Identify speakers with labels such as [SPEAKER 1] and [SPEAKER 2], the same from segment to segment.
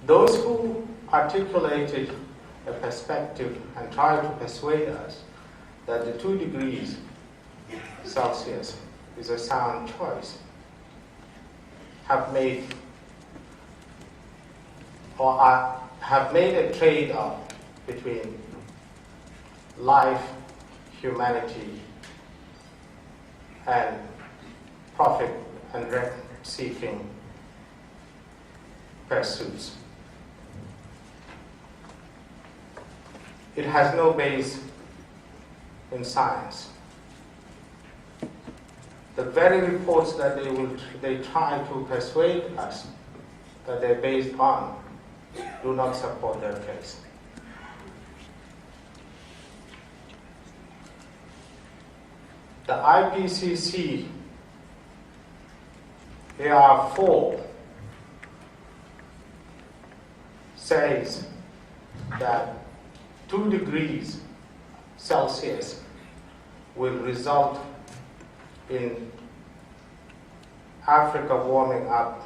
[SPEAKER 1] Those who articulated a perspective and tried to persuade us that the 2 degrees Celsius is a sound choice have made a trade-off between life, humanity, and profit and rent-seeking pursuits. It has no base in science. The very reports that they try to persuade us that they're based on do not support their case. The IPCC AR4 says that 2 degrees Celsius will result in Africa warming up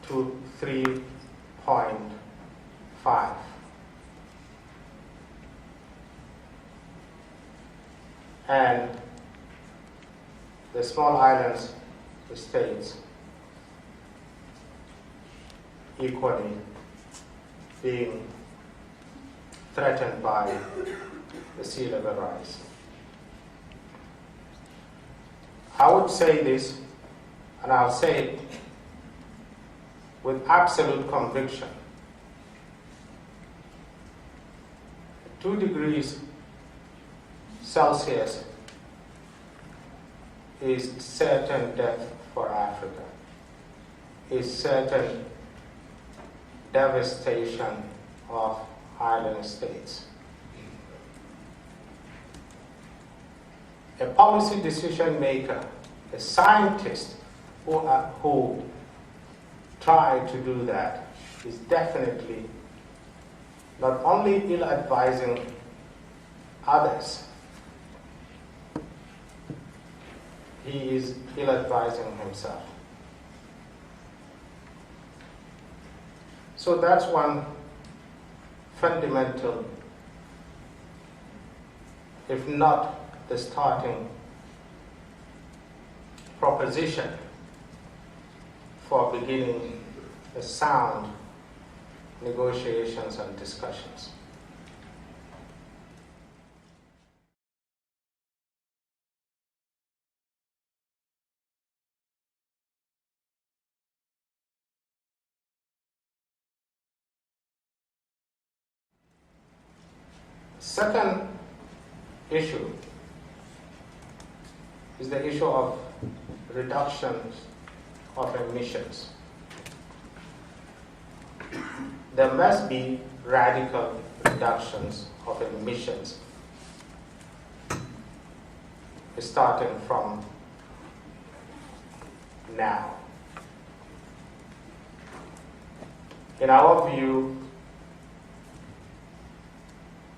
[SPEAKER 1] to 3.5. And the small islands, the states, equally being threatened by the sea level rise. I would say this, and I'll say it with absolute conviction. 2 degrees Celsius is certain death for Africa, is certain devastation of island states. A policy decision maker, a scientist who tried to do that is definitely not only ill-advising others, he is ill-advising himself. So that's one fundamental, if not the starting proposition for beginning a sound negotiations and discussions. Second issue is the issue of reductions of emissions. There must be radical reductions of emissions starting from now. In our view,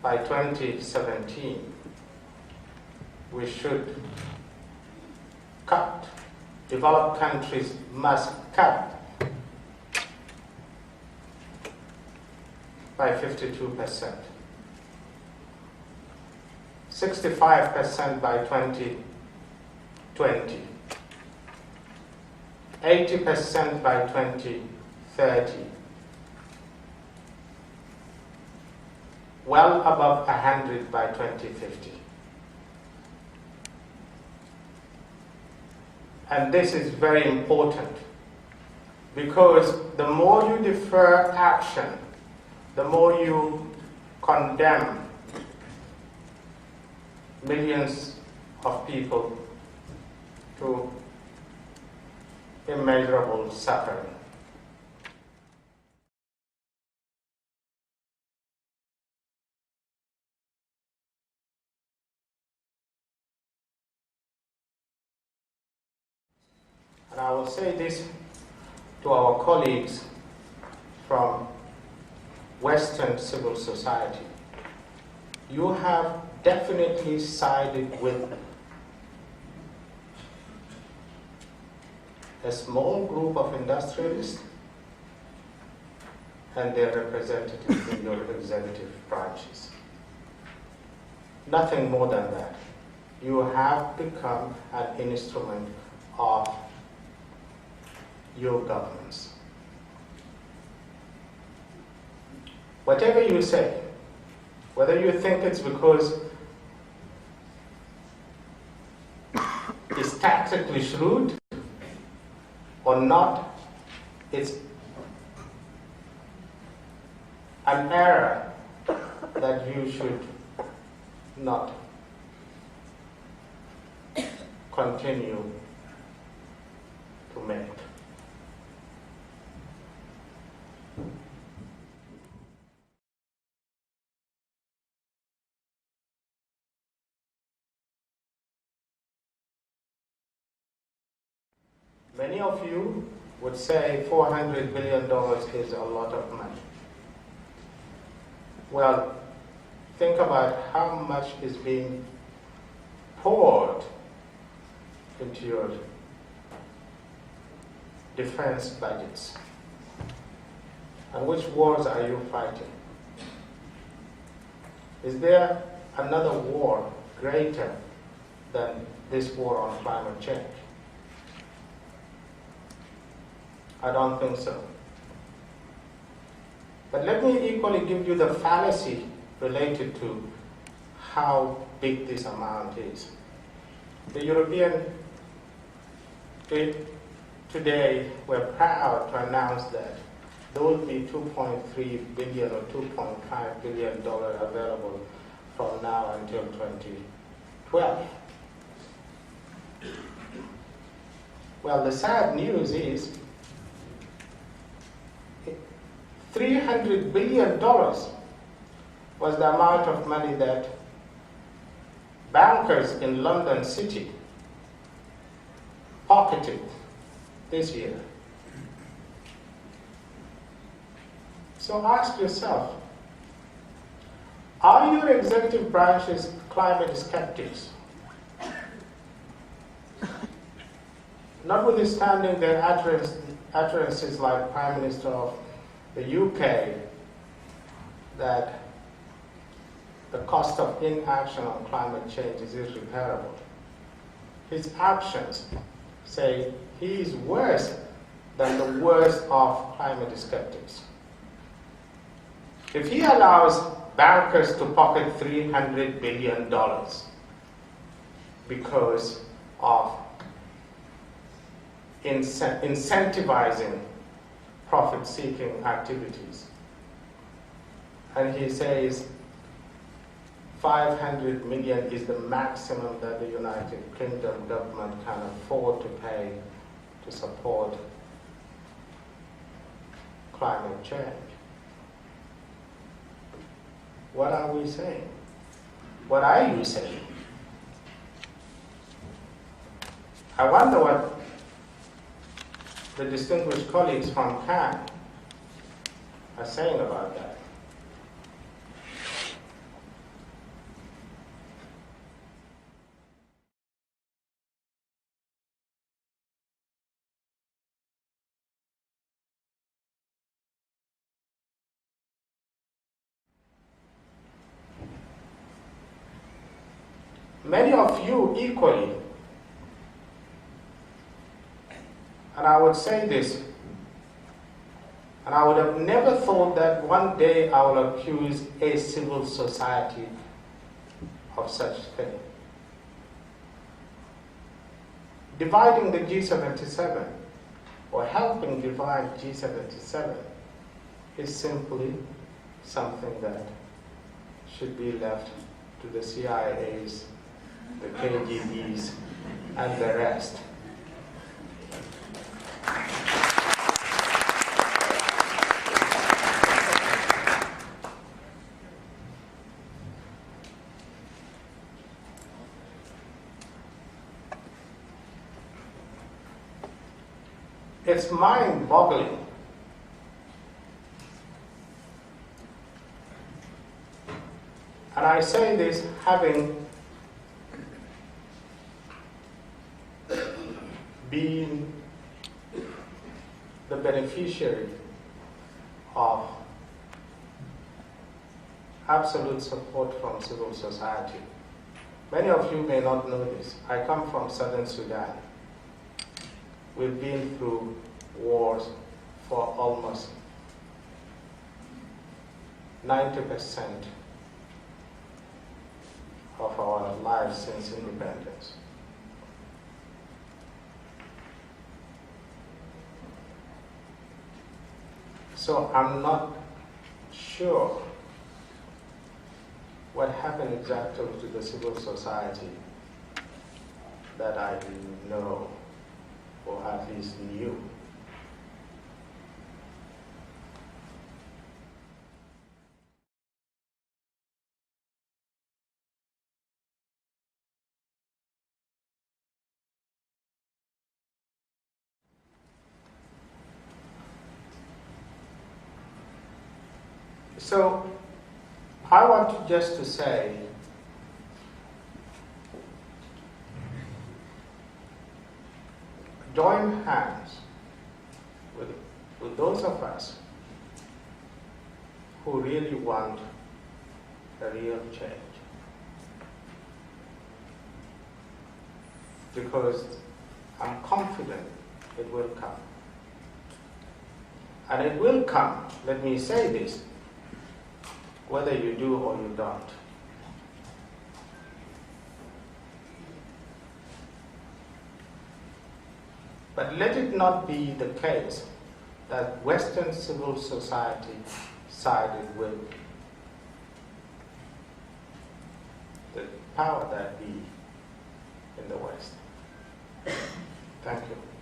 [SPEAKER 1] by 2017, we should cut, developed countries must cut by 52%, 65% by 2020, 80% by 2030, well above 100 by 2050. And this is very important because the more you defer action, the more you condemn millions of people to immeasurable suffering. And I will say this to our colleagues from Western civil society. You have definitely sided with a small group of industrialists and their representatives in your executive branches. Nothing more than that. You have become an instrument of your governments. Whatever you say, whether you think it's because it's tactically shrewd or not, it's an error that you should not continue to make. Many of you would say $400 billion is a lot of money. Well, think about how much is being poured into your defense budgets. And which wars are you fighting? Is there another war greater than this war on climate change? I don't think so. But let me equally give you the fallacy related to how big this amount is. The European today were proud to announce that there will be $2.3 billion or $2.5 billion available from now until 2012. Well, the sad news is $300 billion was the amount of money that bankers in London City pocketed this year. So ask yourself, are your executive branches climate skeptics? Notwithstanding their utterances like Prime Minister of the UK that the cost of inaction on climate change is irreparable. His actions say he is worse than the worst of climate skeptics. If he allows bankers to pocket $300 billion because of incentivizing profit-seeking activities, and he says 500 million is the maximum that the United Kingdom government can afford to pay to support climate change. What are we saying? What are you saying? I wonder what the distinguished colleagues from Cannes are saying about that. Many of you equally, and I would say this, and I would have never thought that one day I will accuse a civil society of such thing. Dividing the G77 or helping divide G77 is simply something that should be left to the CIAs, the KGBs, and the rest. It's mind-boggling and I say this having been the beneficiary of absolute support from civil society. Many of you may not know this. I come from southern Sudan. We've been through wars for almost 90% of our lives since independence. So I'm not sure what happened exactly to the civil society that I know, or at least knew. So I want to just to say join hands with those of us who really want a real change. Because I'm confident it will come. And it will come, let me say this, whether you do or you don't. But let it not be the case that Western civil society sided with the power that be in the West. Thank you.